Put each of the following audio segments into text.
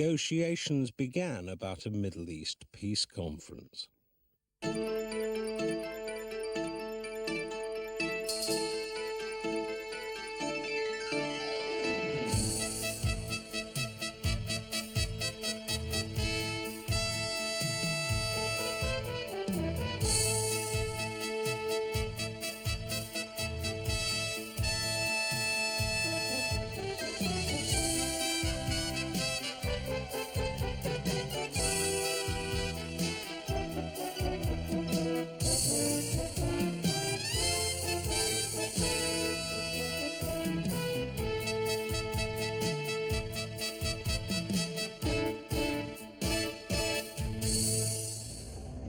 Negotiations began about a Middle East peace conference.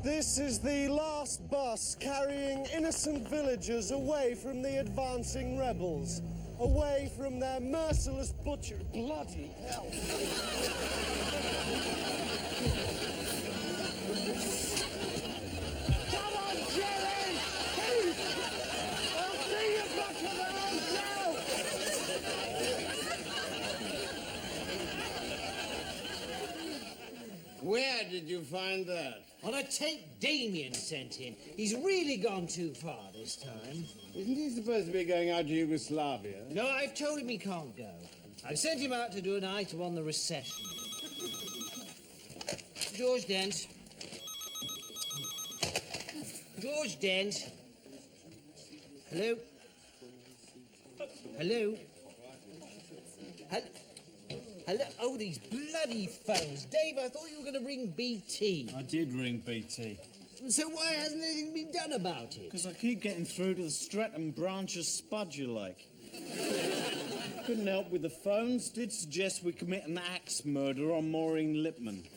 This is the last bus carrying innocent villagers away from the advancing rebels, away from their merciless butcher. Bloody hell. Come on, Jerry! Please! I'll see you back to the hotel! Where did you find that? On a tape Damien sent in. He's really gone too far this time. Isn't he supposed to be going out to Yugoslavia? No, I've told him he can't go. I've sent him out to do an item on the recession. George Dent. George Dent. Hello? Hello? Hello? Oh, these bloody phones. Dave, I thought you were going to ring BT. I did ring BT. So why hasn't anything been done about it? Because I keep getting through to the Streatham branch of Spudger Lake. Couldn't help with the phones. Did suggest we commit an axe murder on Maureen Lipman.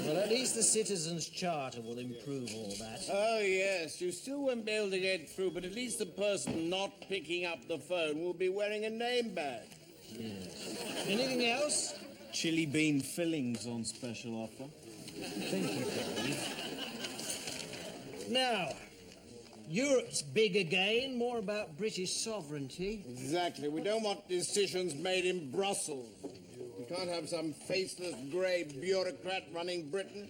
Well, at least the Citizens' Charter will improve all that. Oh, yes. You still won't be able to get through, but at least the person not picking up the phone will be wearing a name badge. Yes. Anything else? Chili bean fillings on special offer. Thank you, Dave. Now, Europe's big again, more about British sovereignty. Exactly. We don't want decisions made in Brussels. We can't have some faceless grey bureaucrat running Britain.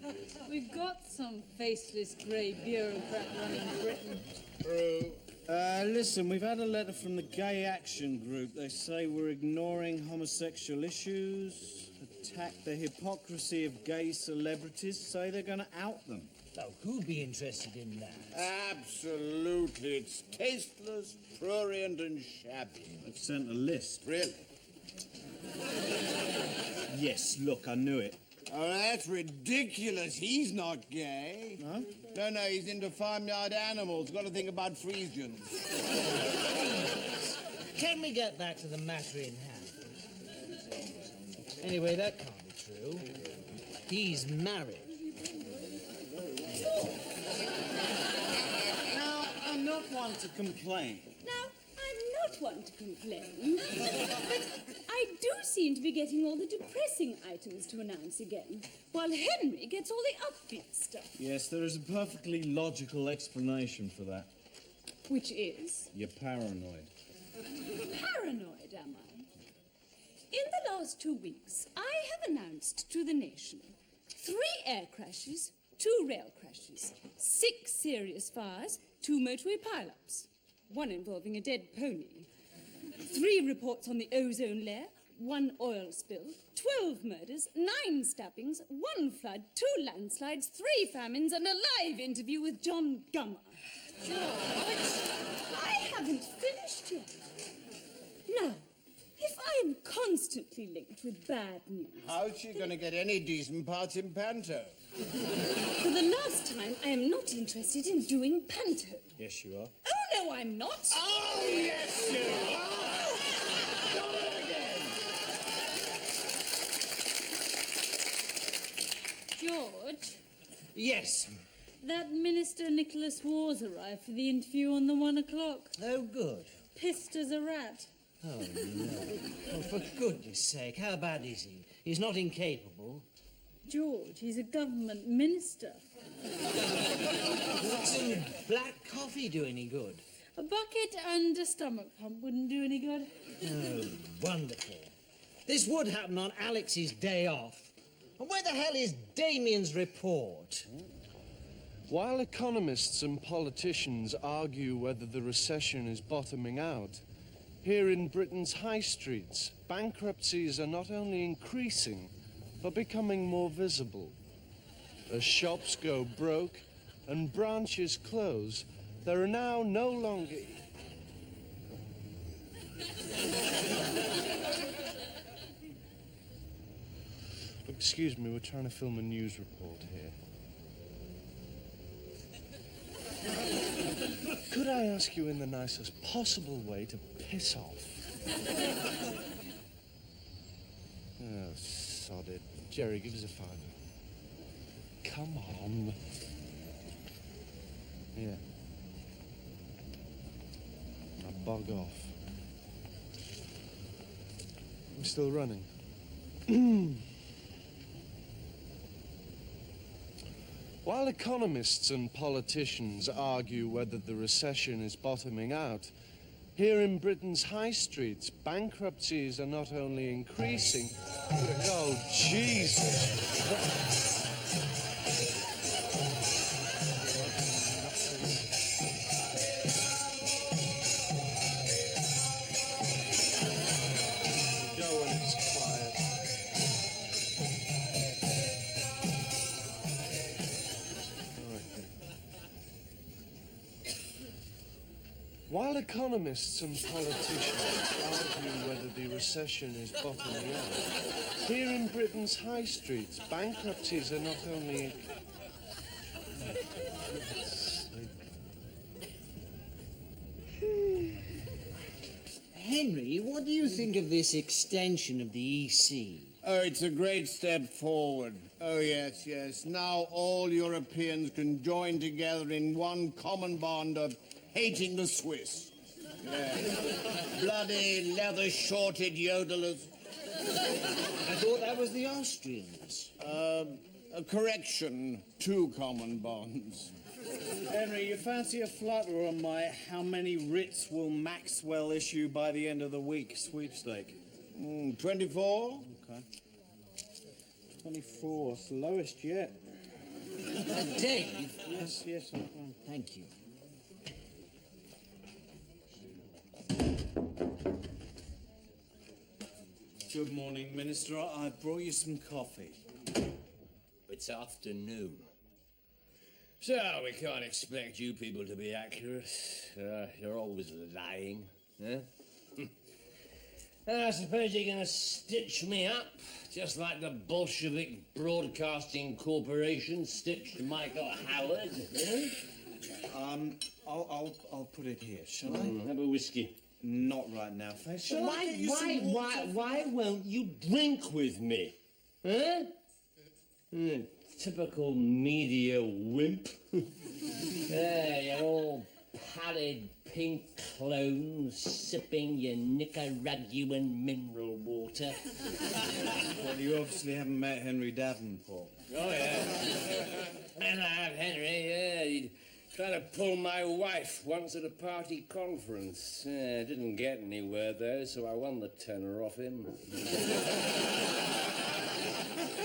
We've got some faceless grey bureaucrat running Britain. True. Listen, we've had a letter from the Gay Action Group. They say we're ignoring homosexual issues, attack the hypocrisy of gay celebrities, say they're going to out them. Oh, who'd be interested in that? Absolutely. It's tasteless, prurient and shabby. They've sent a list. Really? Yes, look, I knew it. Oh, that's ridiculous. He's not gay. No? No, he's into farmyard animals. Got to think about Frisians. Can we get back to the matter in hand? Anyway, that can't be true. He's married. Now, I'm not one to complain. Now, I'm not one to complain, but I do seem to be getting all the depressing items to announce again, while Henry gets all the upbeat stuff. Yes, there is a perfectly logical explanation for that. Which is? You're paranoid. Paranoid, am I? In the last 2 weeks, I have announced to the nation 3 air crashes, 2 rail crashes, 6 serious fires, 2 motorway pile-ups, 1 involving a dead pony, 3 reports on the ozone layer, 1 oil spill, 12 murders, 9 stabbings, 1 flood, 2 landslides, 3 famines, and a live interview with John Gummer. George, I haven't finished yet. Now, if I am constantly linked with bad news... How's she going to get any decent parts in Panto? For the last time, I am not interested in doing Panto. Yes, you are. Oh, no, I'm not. Oh, yes, you are! Do it again! George, Yes. that Minister Nicholas War's arrived for the interview on the 1 o'clock. Oh, good. Pissed as a rat. Oh, no. Oh, for goodness sake, how bad is he? He's not incapable. George, he's a government minister. Would some black coffee do any good? A bucket and a stomach pump wouldn't do any good. Oh, wonderful. This would happen on Alex's day off. And where the hell is Damien's report? While economists and politicians argue whether the recession is bottoming out, here in Britain's high streets, bankruptcies are not only increasing, but becoming more visible. As shops go broke and branches close, there are now no longer... Excuse me, we're trying to film a news report here. Could I ask you in the nicest possible way to piss off? Oh, sod it. Jerry, give us a fiver. Come on. Yeah. Now bog off. I'm still running. While economists and politicians argue whether the recession is bottoming out, here in Britain's high streets, bankruptcies are not only increasing... Oh, Jesus! While economists and politicians argue whether the recession is bottoming out, here in Britain's high streets, bankruptcies are not only... Henry, what do you think of this extension of the EC? Oh, it's a great step forward. Oh, yes, yes. Now all Europeans can join together in one common bond of hating the Swiss. Yes. Bloody, leather-shorted yodelers. I thought that was the Austrians. A correction, 2 common bonds. Henry, you fancy a flutter on my how many writs will Maxwell issue by the end of the week sweepstake? 24? Okay. 24, it's the lowest yet. Dave? Yes, yes, I'm fine. Thank you. Good morning, Minister. I brought you some coffee. It's afternoon. So, we can't expect you people to be accurate. You're always lying, eh? I suppose you're going to stitch me up, just like the Bolshevik Broadcasting Corporation stitched Michael Howard, eh? I'll put it here, shall I? Have a whiskey. Not right now. Shall I get you some water? Why won't you drink with me? Huh? Typical media wimp. There, you're all pallid pink clones sipping your Nicaraguan mineral water. Well, you obviously haven't met Henry Davenport. Oh, yeah. And I have Henry, yeah. He'd try to pull my wife once at a party conference. Didn't get anywhere, though, so I won the tenner off him.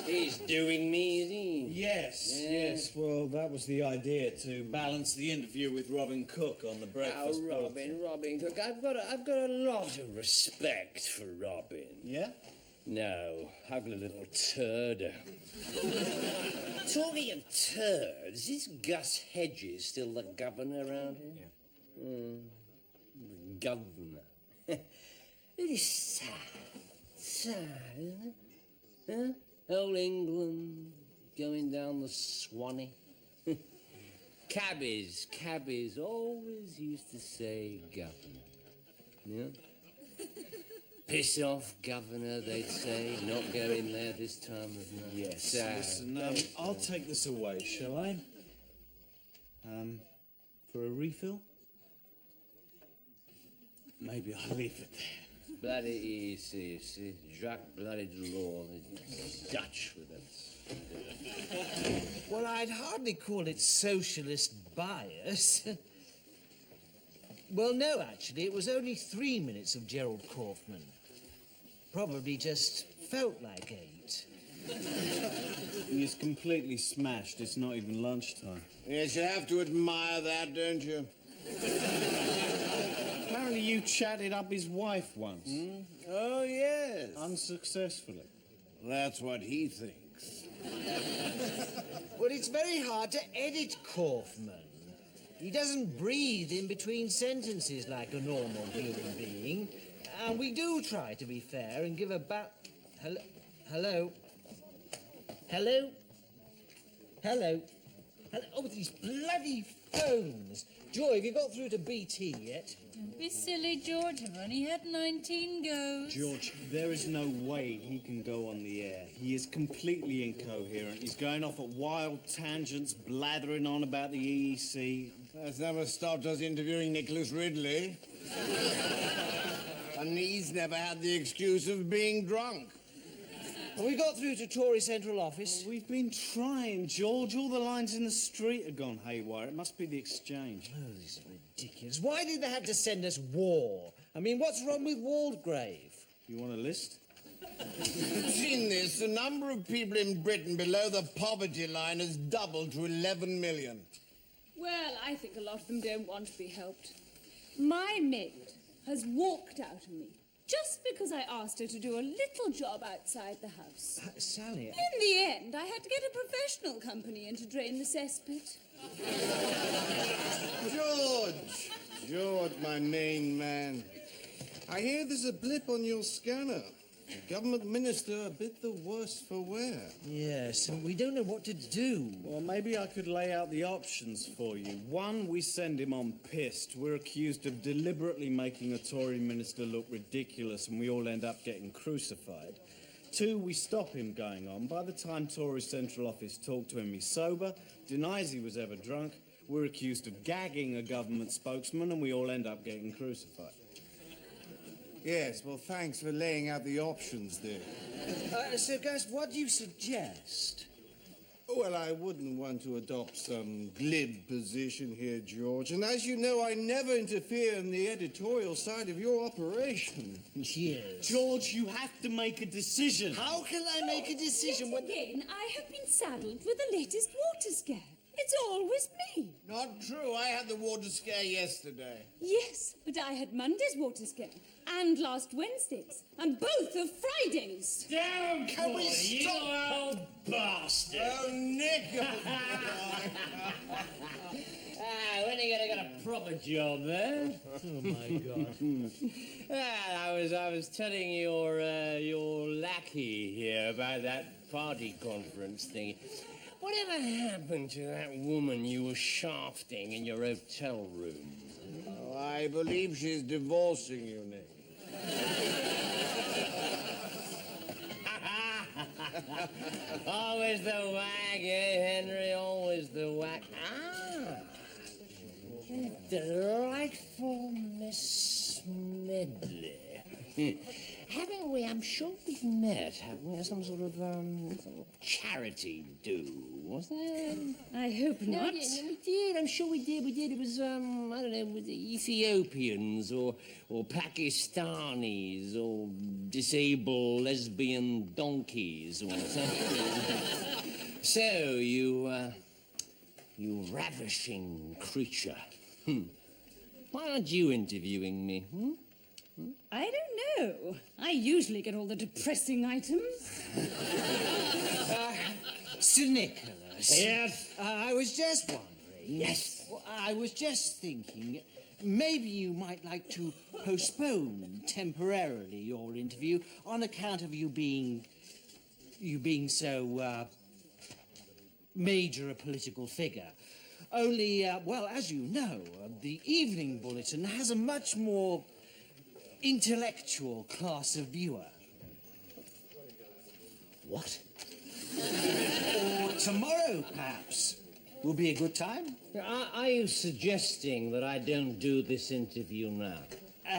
He's doing me, is he? Yes, Yeah. yes. Well, that was the idea, to balance the interview with Robin Cook on the breakfast. Oh, Robin Cook. I've got a lot of respect for Robin. Yeah? No, ugly little turd. Talking of turds, is Gus Hedges still the governor around here? Yeah. The governor. It is sad, isn't it? Huh? Old England going down the Swanee. Cabbies always used to say governor. Yeah? Piss off, governor, they'd say. Not going there this time of night. Yes. Sad. Listen, I'll take this away, shall I? For a refill? Maybe I'll leave it there. Bloody easy, see. Jacques bloody Delors. Dutch with them. Well, I'd hardly call it socialist bias. Well, no, actually, it was only 3 minutes of Gerald Kaufman. Probably just felt like 8. He is completely smashed. It's not even lunchtime. Yes, you have to admire that, don't you? Apparently you chatted up his wife once. Oh, yes. Unsuccessfully. That's what he thinks. Well, it's very hard to edit Kaufman. He doesn't breathe in between sentences like a normal human being. And we do try to be fair and give a Hello? Hello? Hello? Hello? Hello? Oh, these bloody phones. Joy, have you got through to BT yet? Don't be silly, George. I've only had 19 goes. George, there is no way he can go on the air. He is completely incoherent. He's going off at wild tangents, blathering on about the EEC. That's never stopped us interviewing Nicholas Ridley. And he's never had the excuse of being drunk. Have we got through to Tory Central Office? We've been trying, George. All the lines in the street have gone haywire. It must be the exchange. Oh, this is ridiculous. Why did they have to send us war? I mean, what's wrong with Waldegrave? You want a list? You've seen this. The number of people in Britain below the poverty line has doubled to 11 million. Well, I think a lot of them don't want to be helped. My maid has walked out on me just because I asked her to do a little job outside the house. Sally... In the end, I had to get a professional company in to drain the cesspit. George, my main man. I hear there's a blip on your scanner. A government minister a bit the worse for wear. Yes, and we don't know what to do. Well, maybe I could lay out the options for you. One, we send him on pissed. We're accused of deliberately making a Tory minister look ridiculous and we all end up getting crucified. Two, we stop him going on. By the time Tory Central Office talk to him, he's sober, denies he was ever drunk. We're accused of gagging a government spokesman and we all end up getting crucified. Yes, well, thanks for laying out the options there. So, guys, what do you suggest? Well, I wouldn't want to adopt some glib position here, George. And as you know, I never interfere in the editorial side of your operation. Yes. George, you have to make a decision. How can I make a decision when... Again, I have been saddled with the latest water scare. It's always me. Not true. I had the water scare yesterday. Yes, but I had Monday's water scare and last Wednesday's and both of Fridays. Down, Can we you stop? old bastard! Oh, Nick! When are you gonna get a proper job, eh? Oh, my God. I was telling your lackey here about that party conference thing. Whatever happened to that woman you were shafting in your hotel room? Oh, I believe she's divorcing you, Nick. Always the whack, eh, Henry? Always the whack. Delightful Miss Medley. Haven't we? I'm sure we've met, haven't we? Some sort of charity do, wasn't it? I hope not. Yeah, we did. I'm sure we did. We did. It was, I don't know, was it Ethiopians or Pakistanis or disabled lesbian donkeys or something. So, you ravishing creature. Why aren't you interviewing me? I don't know. I usually get all the depressing items. Sir Nicholas. Yes? I was just wondering. Yes. Well, I was just thinking, maybe you might like to postpone temporarily your interview on account of you being so major a political figure. Only, well, as you know, the Evening Bulletin has a much more intellectual class of viewer. What? Or tomorrow, perhaps, will be a good time. Are you suggesting that I don't do this interview now?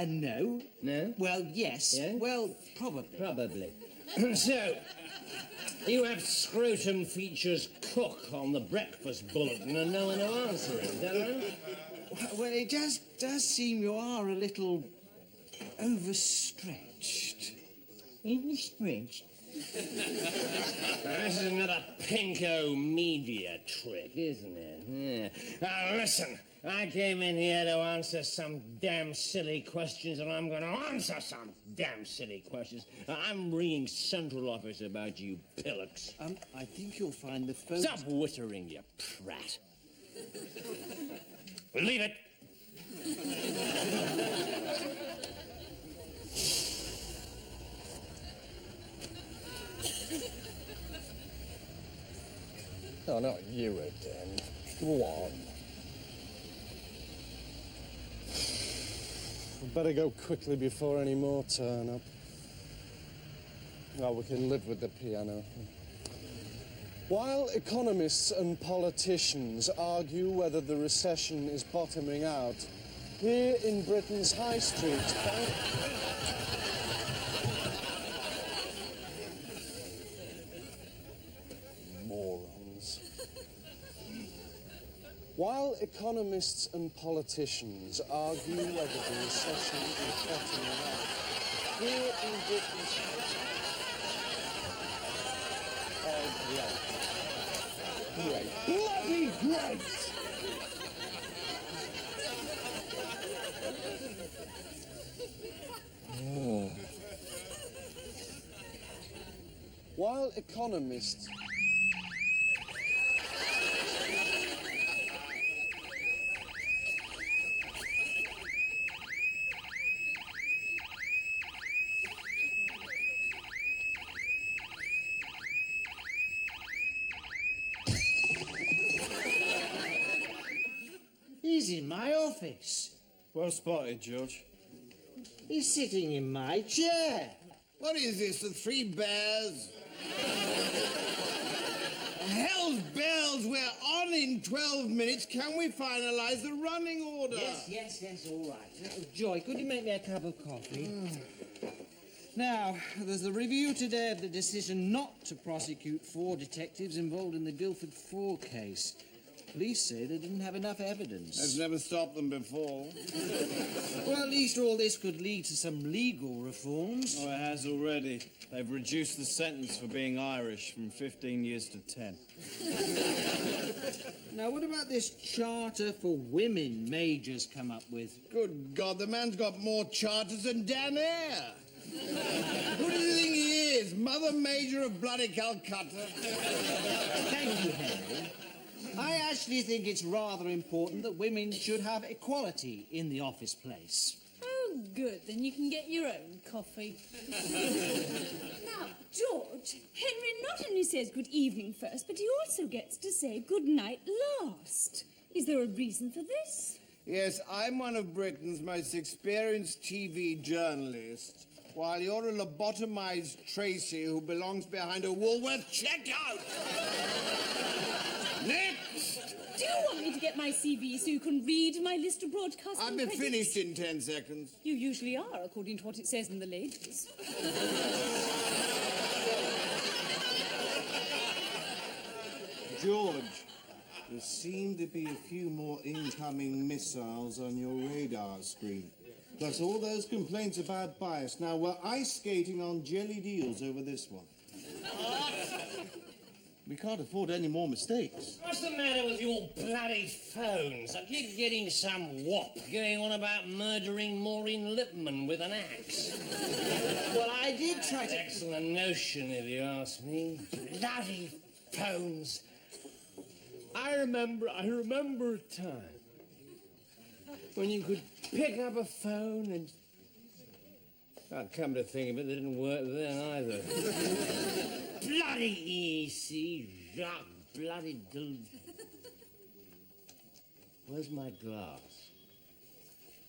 No. No? Well, yes. Yeah? Well, probably. Probably. So, you have scrotum features cook on the breakfast bulletin and no one to answer it, is that right? Well, it does seem you are a little overstretched. Overstretched? This is another pinko media trick, isn't it? Yeah. Now, listen, I came in here to answer some damn silly questions, and I'm going to answer some damn silly questions. I'm ringing central office about you pillocks. I think you'll find the phone... Stop whittering, you prat. Leave it. Oh, not you again. Go on. We'd better go quickly before any more turn up. Well, we can live with the piano. While economists and politicians argue whether the recession is bottoming out, here in Britain's high streets, morons. While economists and politicians argue whether the recession is bottoming out, here in Britain's high streets, great. Bloody great! While economists... He's in my office. Well spotted, George. He's sitting in my chair. What is this, the Three Bears? Hell's bells, we're on in 12 minutes. Can we finalize the running order? Yes, all right. Joy, could you make me a cup of coffee? Now, there's the review today of the decision not to prosecute 4 detectives involved in the Guildford 4 case. Police say they didn't have enough evidence. That's never stopped them before. Well, at least all this could lead to some legal reforms. Oh, it has already. They've reduced the sentence for being Irish from 15 years to 10. Now, what about this charter for women Major's come up with? Good God, the man's got more charters than Dan Eyre. Who does he think he is? Mother Major of bloody Calcutta? Thank you, Henry. I actually think it's rather important that women should have equality in the office place. Oh, good. Then you can get your own coffee. Now, George, Henry not only says good evening first, but he also gets to say good night last. Is there a reason for this? Yes, I'm one of Britain's most experienced TV journalists, while you're a lobotomized Tracy who belongs behind a Woolworth checkout. Next! Do you want me to get my CV so you can read my list of broadcasting I'll be credits? finished in 10 seconds. You usually are, according to what it says in the labels. George, there seem to be a few more incoming missiles on your radar screen. Plus all those complaints about bias. Now, we're ice skating on jellied eels over this one. We can't afford any more mistakes. What's the matter with your bloody phones? I keep getting some wop going on about murdering Maureen Lipman with an axe. Well, I did try to... Excellent notion, if you ask me. Bloody phones. I remember a time when you could pick up a phone and... I'll come to think of it, they didn't work then either. Bloody EC, Jacques, bloody... Where's my glass?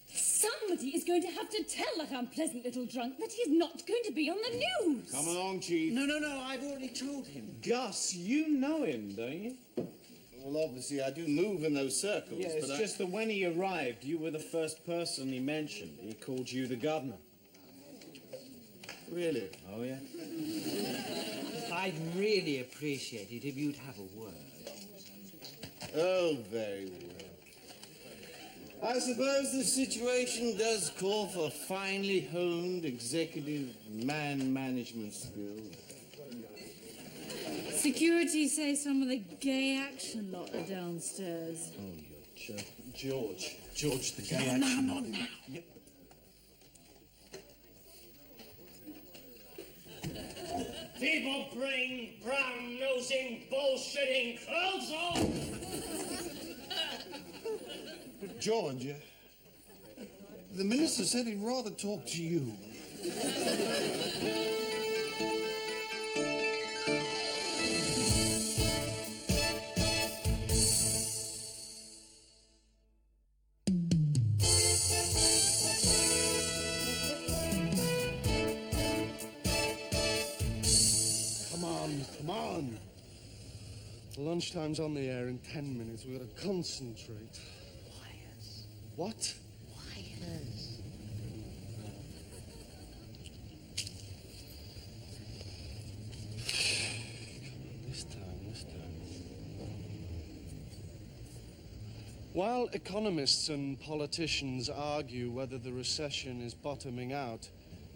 Somebody is going to have to tell that unpleasant little drunk that he's not going to be on the news. Come along, Chief. No, I've already told him. Gus, you know him, don't you? Well, obviously, I do move in those circles, Yeah, it's but just that when he arrived, you were the first person he mentioned. He called you the governor. Really? Oh, yeah? I'd really appreciate it if you'd have a word. Oh, very well. I suppose the situation does call for finely honed executive man management skills. Security say some of the gay action lot are downstairs. Oh, you're joking. George, the gay action lot. Yeah. People bring brown-nosing, bullshitting clothes on! George, the minister said he'd rather talk to you. Come on. Lunchtime's on the air in 10 minutes. We've got to concentrate. Wires. What? Wires. This time. While economists and politicians argue whether the recession is bottoming out,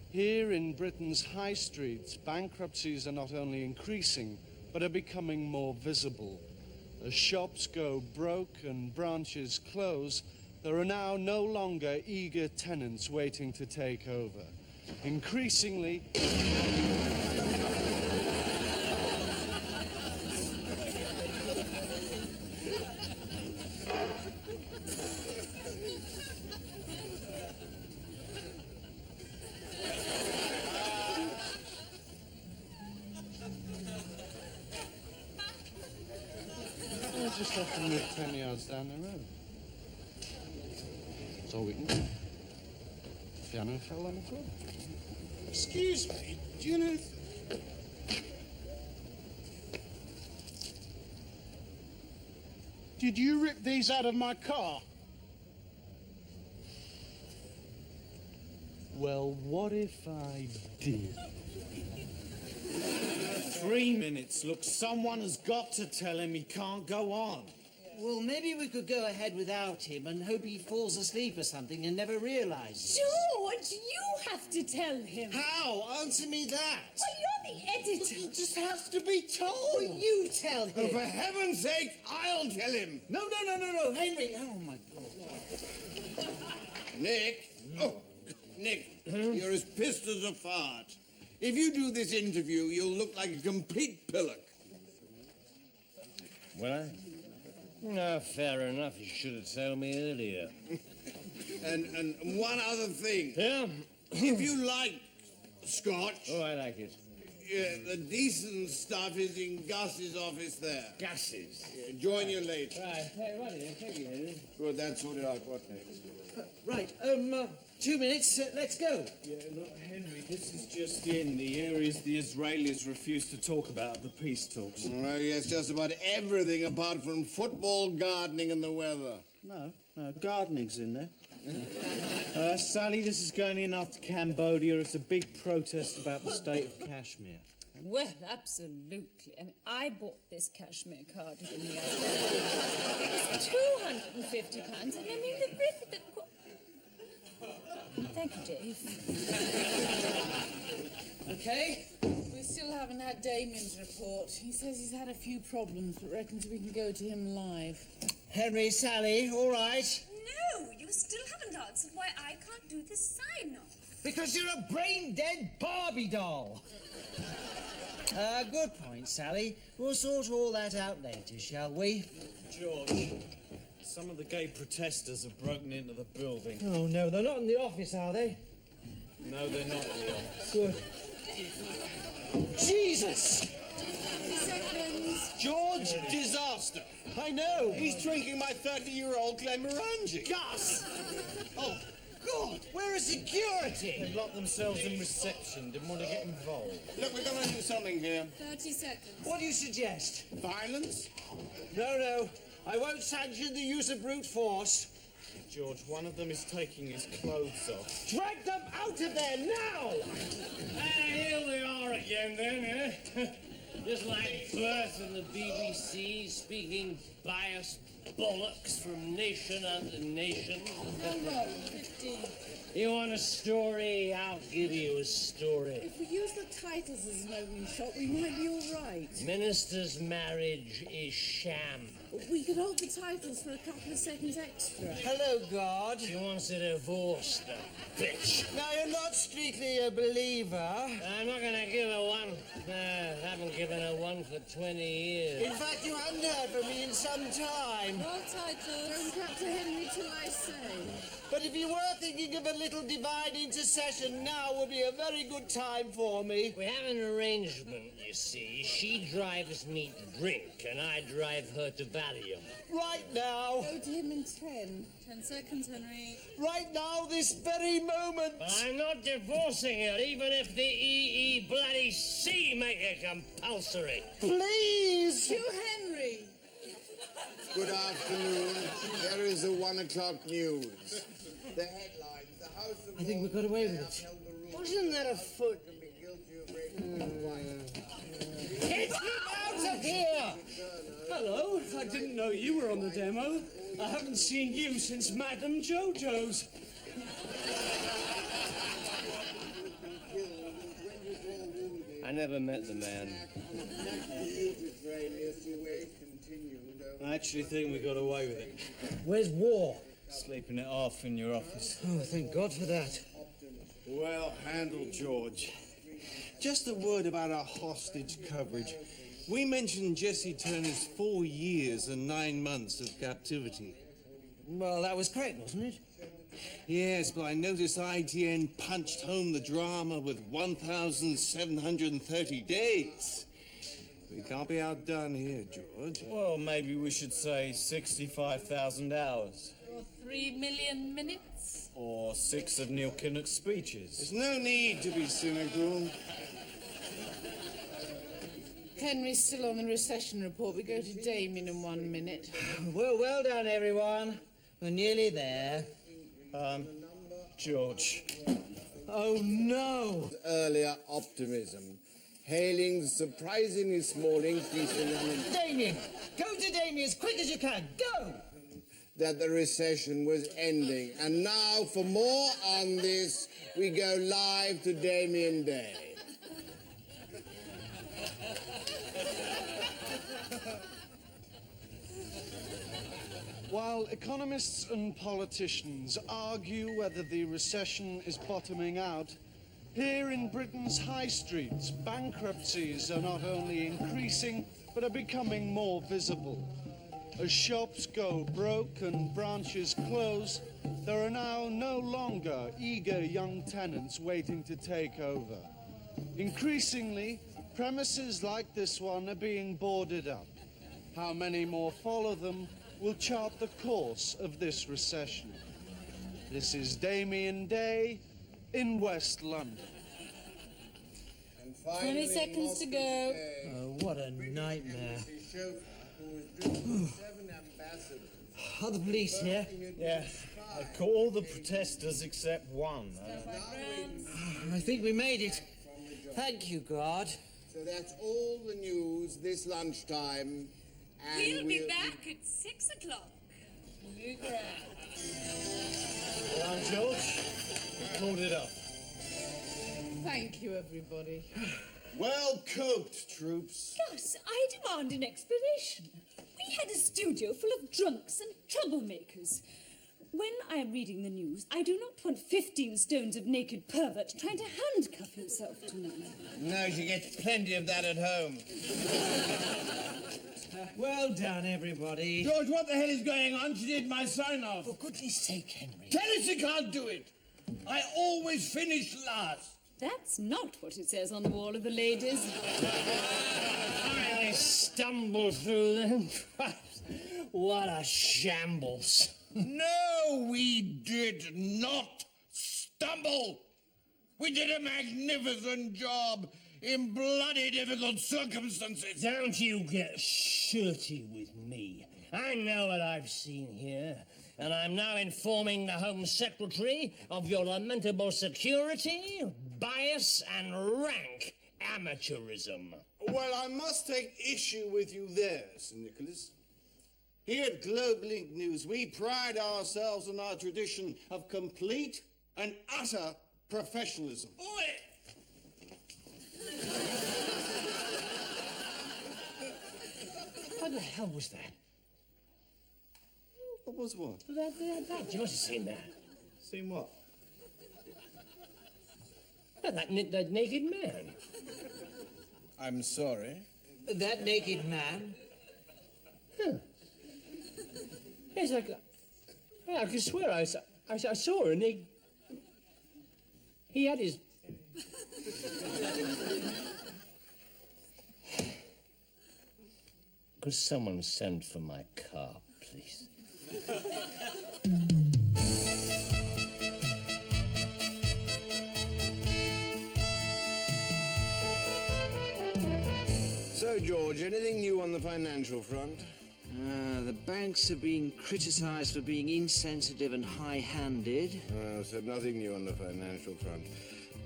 here in Britain's high streets, bankruptcies are not only increasing, but are becoming more visible. As shops go broke and branches close, there are now no longer eager tenants waiting to take over. Increasingly, just have to move 10 yards down the road. That's all we can do. Piano fell on the floor. Excuse me, do you know... Did you rip these out of my car? Well, what if I did? 3 minutes. Look, someone has got to tell him he can't go on. Well, maybe we could go ahead without him and hope he falls asleep or something and never realizes. George, you have to tell him. How? Answer me that. Well, you're the editor. It just has to be told. Well, you tell him. Oh, for heaven's sake, I'll tell him. No, Henry. Oh, my God. Nick. Oh, Nick, you're as pissed as a fart. If you do this interview, you'll look like a complete pillock. Well, no, fair enough. You should have told me earlier. And one other thing. Yeah? If you like Scotch, Oh, I like it. the decent stuff is in Gus's office there. Gases. Join you later. Right, hey, what is it? Thank you, Henry. Good, that's sorted out. What next? Right, 2 minutes, let's go. Yeah, look, Henry, this is just in. The areas the Israelis refuse to talk about at the peace talks. Well, yes, just about everything apart from football, gardening, and the weather. No, gardening's in there. Sally, this is going in after Cambodia. It's a big protest about the state of Kashmir. Well, absolutely. I mean, I bought this cashmere cardigan the other day. It's £250, and I mean, Thank you, Dave. Okay. We still haven't had Damien's report. He says he's had a few problems, but reckons we can go to him live. Henry, Sally, all right? No, you still haven't answered why I can't do the sign-off. Because you're a brain-dead Barbie doll. Good point, Sally. We'll sort all that out later, shall we? George, some of the gay protesters have broken into the building. Oh, no, they're not in the office, are they? No, they're not, Leon. Good. Jesus! 30 seconds. George, disaster. I know. He's drinking my 30-year-old Glenmorangie. Gus! Oh, God, where is security? They locked themselves in reception, didn't want to get involved. Look, we're going to do something here. 30 seconds. What do you suggest? Violence? No. I won't sanction the use of brute force. George, one of them is taking his clothes off. Drag them out of there now! Here we are again, then, eh? Just like Bert and the BBC speaking biased bollocks from nation under nation. Hold on, 15. You want a story? I'll give you a story. If we use the titles as an opening shot, we might be all right. Minister's marriage is sham. We could hold the titles for a couple of seconds extra. Hello, God. She wants a divorce, the bitch. Now, you're not strictly a believer. I'm not gonna give her one. I haven't given her one for 20 years. In fact, you haven't heard from me in some time. Roll titles. Don't cut to Henry till I say. But if you were thinking of a little divine intercession, now would be a very good time for me. We have an arrangement, you see. She drives me to drink, and I drive her to Valium. Right now. Go to him in 10. 10 seconds, Henry. Right now, this very moment. But I'm not divorcing her, even if the bloody C make it compulsory. Please. To Henry. Good afternoon. Here is the 1 o'clock news. The headlines. The House of I think we got away with it. Wasn't there a foot? Get him out of here! Hello, I didn't know you were on the demo. I haven't seen you since Madame Jojo's. I never met the man. I actually think we got away with it. Where's War? Sleeping it off in your office. Oh, thank God for that. Well handled, George. Just a word about our hostage coverage. We mentioned Jesse Turner's 4 years and 9 months of captivity. Well, that was correct, wasn't it? Yes, but I noticed ITN punched home the drama with 1,730 days. We can't be outdone here, George. Well, maybe we should say 65,000 hours. Or 3 million minutes. Or 6 of Neil Kinnock's speeches. There's no need to be cynical. Henry's still on the recession report. We go to Damien in 1 minute. Well done, everyone. We're nearly there. George. Oh, no. Earlier optimism. Hailing the surprisingly small increase in unemployment. Damien! Go to Damien as quick as you can. Go! That the recession was ending. And now, for more on this, we go live to Damien Day. While economists and politicians argue whether the recession is bottoming out, here in Britain's high streets, bankruptcies are not only increasing, but are becoming more visible. As shops go broke and branches close, there are now no longer eager young tenants waiting to take over. Increasingly, premises like this one are being boarded up. How many more follow them will chart the course of this recession. This is Damien Day in West London. And finally, 20 seconds to go. Oh, what a nightmare. Are the police here? Yeah, I caught all the protesters except one. I think we made it. Thank you, God. So that's all the news this lunchtime. And We'll be back at 6 o'clock. Well done, George. We pulled it off. Thank you, everybody. Well coped, troops. Gus, I demand an explanation. We had a studio full of drunks and troublemakers. When I am reading the news, I do not want 15 stones of naked pervert trying to handcuff himself to me. No, she gets plenty of that at home. Well done, everybody. George, what the hell is going on? She did my sign-off. For goodness sake, Henry. Tell her she can't do it. I always finish last. That's not what it says on the wall of the ladies. I stumbled through them. What a shambles. No, we did not stumble. We did a magnificent job in bloody difficult circumstances. Don't you get shirty with me. I know what I've seen here, and I'm now informing the Home Secretary of your lamentable security, bias, and rank amateurism. Well, I must take issue with you there, Sir Nicholas. Here at Globe Link News, we pride ourselves on our tradition of complete and utter professionalism. What the hell was that? What was what? That. You must have seen that. Seen what? That naked man. I'm sorry. That naked man? Yes, I can swear I saw her, and he had his... Could someone send for my car, please? So, George, anything new on the financial front? The banks are being criticised for being insensitive and high-handed. So nothing new on the financial front.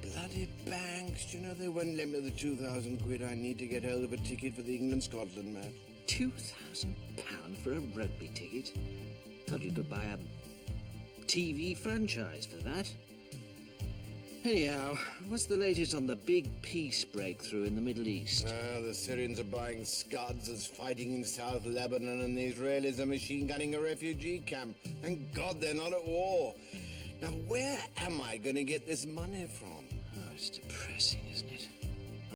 Bloody banks. Do you know they won't lend me the 2,000 quid I need to get hold of a ticket for the England-Scotland match? £2,000 for a rugby ticket? Thought you could buy a TV franchise for that. Anyhow, what's the latest on the big peace breakthrough in the Middle East? The Syrians are buying Scuds as fighting in South Lebanon, and the Israelis are machine gunning a refugee camp. Thank God they're not at war. Now, where am I going to get this money from? Oh, it's depressing, isn't it?